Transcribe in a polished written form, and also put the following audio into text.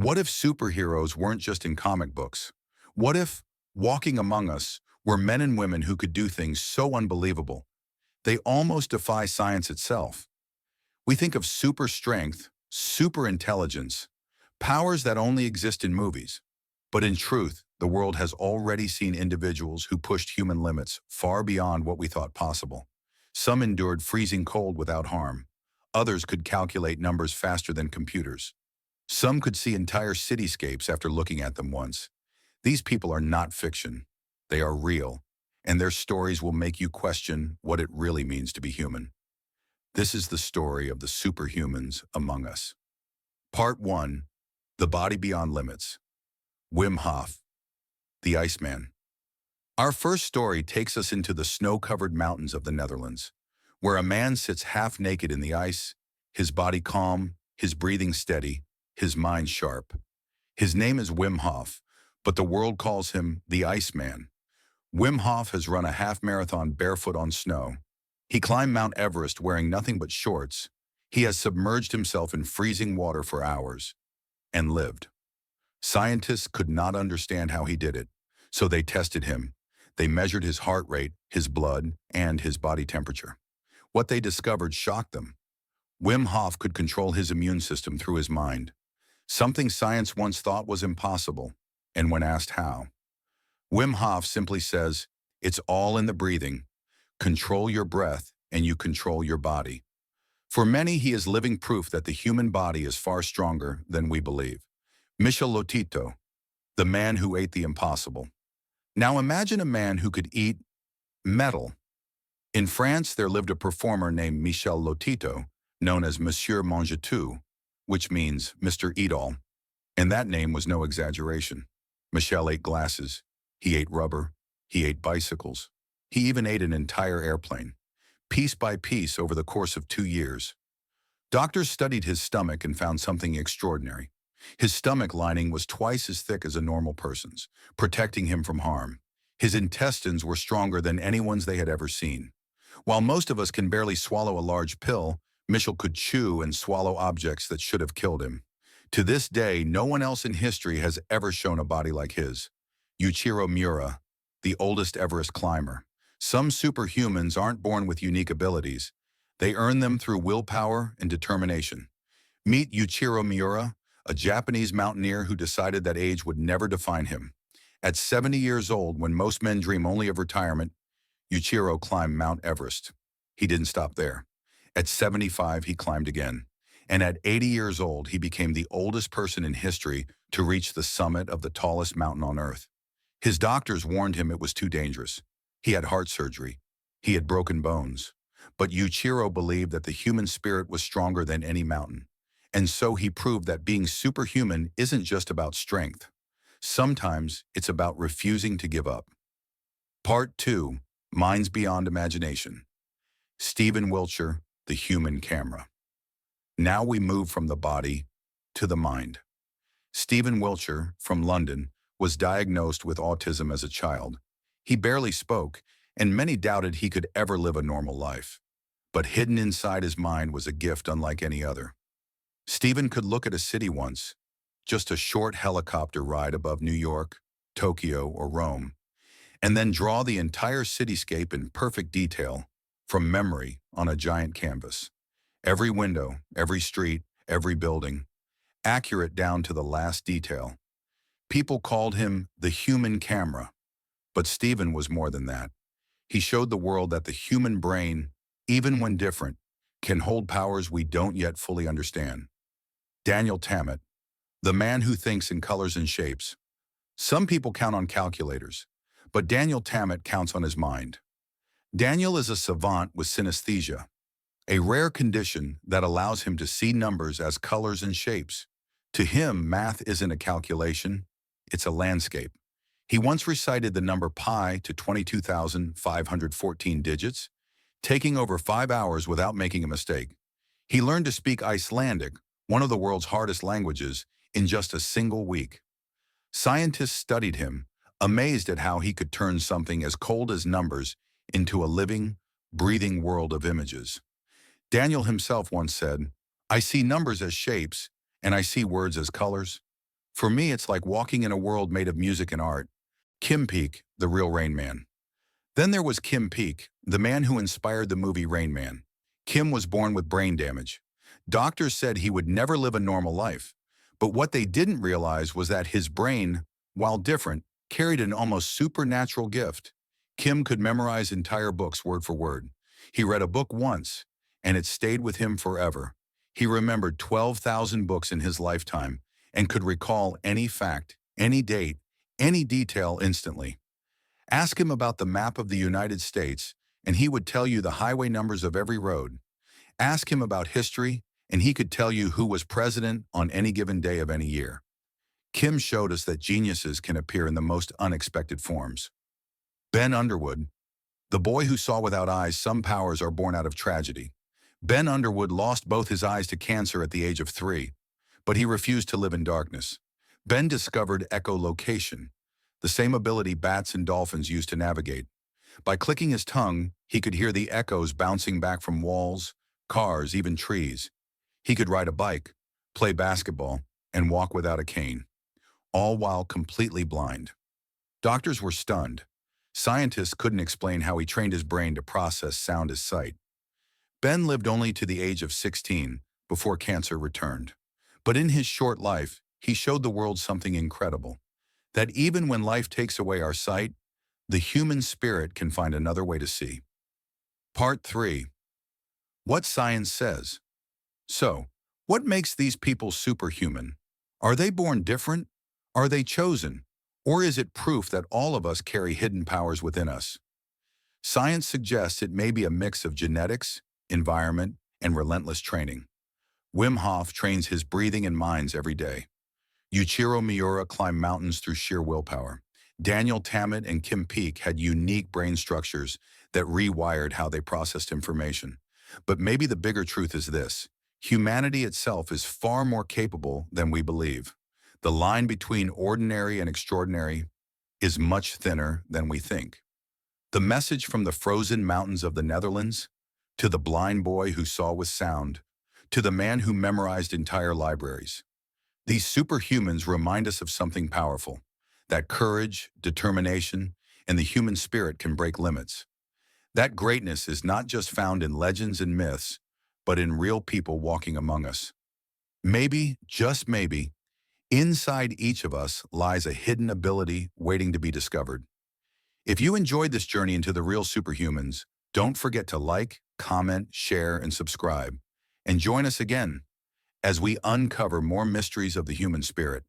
What if superheroes weren't just in comic books? What if, walking among us, were men and women who could do things so unbelievable, they almost defy science itself? We think of super strength, super intelligence, powers that only exist in movies. But in truth, the world has already seen individuals who pushed human limits far beyond what we thought possible. Some endured freezing cold without harm. Others could calculate numbers faster than computers. Some could see entire cityscapes after looking at them once. These people are not fiction. They are real, and their stories will make you question what it really means to be human. This is the story of the superhumans among us. Part 1. The Body Beyond Limits. Wim Hof, the Iceman. Our first story takes us into the snow-covered mountains of the Netherlands, where a man sits half naked in the ice, his body calm, his breathing steady, his mind sharp. His name is Wim Hof, but the world calls him the Iceman. Wim Hof has run a half marathon barefoot on snow. He climbed Mount Everest wearing nothing but shorts. He has submerged himself in freezing water for hours and lived. Scientists could not understand how he did it, so they tested him. They measured his heart rate, his blood, and his body temperature. What they discovered shocked them. Wim Hof could control his immune system through his mind, something science once thought was impossible, and when asked how. Wim Hof simply says, "It's all in the breathing. Control your breath, and you control your body." For many, he is living proof that the human body is far stronger than we believe. Michel Lotito, the man who ate the impossible. Now imagine a man who could eat metal. In France, there lived a performer named Michel Lotito, known as Monsieur Mange-Tout, which means Mr. Eat-All. And that name was no exaggeration. Michel ate glasses. He ate rubber. He ate bicycles. He even ate an entire airplane, piece by piece over the course of 2 years. Doctors studied his stomach and found something extraordinary. His stomach lining was twice as thick as a normal person's, protecting him from harm. His intestines were stronger than anyone's they had ever seen. While most of us can barely swallow a large pill, Michel could chew and swallow objects that should have killed him. To this day, no one else in history has ever shown a body like his. Yuichiro Miura, the oldest Everest climber. Some superhumans aren't born with unique abilities. They earn them through willpower and determination. Meet Yuichiro Miura, a Japanese mountaineer who decided that age would never define him. At 70 years old, when most men dream only of retirement, Yuichiro climbed Mount Everest. He didn't stop there. At 75, he climbed again. And at 80 years old, he became the oldest person in history to reach the summit of the tallest mountain on Earth. His doctors warned him it was too dangerous. He had heart surgery. He had broken bones. But Yuichiro believed that the human spirit was stronger than any mountain. And so he proved that being superhuman isn't just about strength. Sometimes it's about refusing to give up. Part 2. Minds Beyond Imagination. Stephen Wiltshire, the human camera. Now we move from the body to the mind. Stephen Wiltshire, from London, was diagnosed with autism as a child. He barely spoke, and many doubted he could ever live a normal life. But hidden inside his mind was a gift unlike any other. Stephen could look at a city once, just a short helicopter ride above New York, Tokyo, or Rome, and then draw the entire cityscape in perfect detail from memory on a giant canvas. Every window, every street, every building, accurate down to the last detail. People called him the human camera, but Stephen was more than that. He showed the world that the human brain, even when different, can hold powers we don't yet fully understand. Daniel Tammet, the man who thinks in colors and shapes. Some people count on calculators, but Daniel Tammet counts on his mind. Daniel is a savant with synesthesia, a rare condition that allows him to see numbers as colors and shapes. To him, math isn't a calculation, it's a landscape. He once recited the number pi to 22,514 digits, taking over 5 hours without making a mistake. He learned to speak Icelandic, one of the world's hardest languages, in just a single week. Scientists studied him, amazed at how he could turn something as cold as numbers into a living, breathing world of images. Daniel himself once said, "I see numbers as shapes, and I see words as colors." For me, it's like walking in a world made of music and art. Kim Peek, the real Rain Man. Then there was Kim Peek, the man who inspired the movie Rain Man. Kim was born with brain damage. Doctors said he would never live a normal life. But what they didn't realize was that his brain, while different, carried an almost supernatural gift. Kim could memorize entire books word for word. He read a book once, and it stayed with him forever. He remembered 12,000 books in his lifetime and could recall any fact, any date, any detail instantly. Ask him about the map of the United States, and he would tell you the highway numbers of every road. Ask him about history, and he could tell you who was president on any given day of any year. Kim showed us that geniuses can appear in the most unexpected forms. Ben Underwood, the boy who saw without eyes. Some powers are born out of tragedy. Ben Underwood lost both his eyes to cancer at the age of 3, but he refused to live in darkness. Ben discovered echolocation, the same ability bats and dolphins use to navigate. By clicking his tongue, he could hear the echoes bouncing back from walls, cars, even trees. He could ride a bike, play basketball, and walk without a cane, all while completely blind. Doctors were stunned. Scientists couldn't explain how he trained his brain to process sound as sight. Ben lived only to the age of 16 before cancer returned. But in his short life, he showed the world something incredible, that even when life takes away our sight, the human spirit can find another way to see. Part 3. What science says. So, what makes these people superhuman? Are they born different? Are they chosen? Or is it proof that all of us carry hidden powers within us? Science suggests it may be a mix of genetics, environment, and relentless training. Wim Hof trains his breathing and minds every day. Yuichiro Miura climbed mountains through sheer willpower. Daniel Tammet and Kim Peek had unique brain structures that rewired how they processed information. But maybe the bigger truth is this: humanity itself is far more capable than we believe. The line between ordinary and extraordinary is much thinner than we think. The message from the frozen mountains of the Netherlands, to the blind boy who saw with sound, to the man who memorized entire libraries. These superhumans remind us of something powerful, that courage, determination, and the human spirit can break limits. That greatness is not just found in legends and myths, but in real people walking among us. Maybe, just maybe, inside each of us lies a hidden ability waiting to be discovered. If you enjoyed this journey into the real superhumans, don't forget to like, comment, share, and subscribe. And join us again as we uncover more mysteries of the human spirit.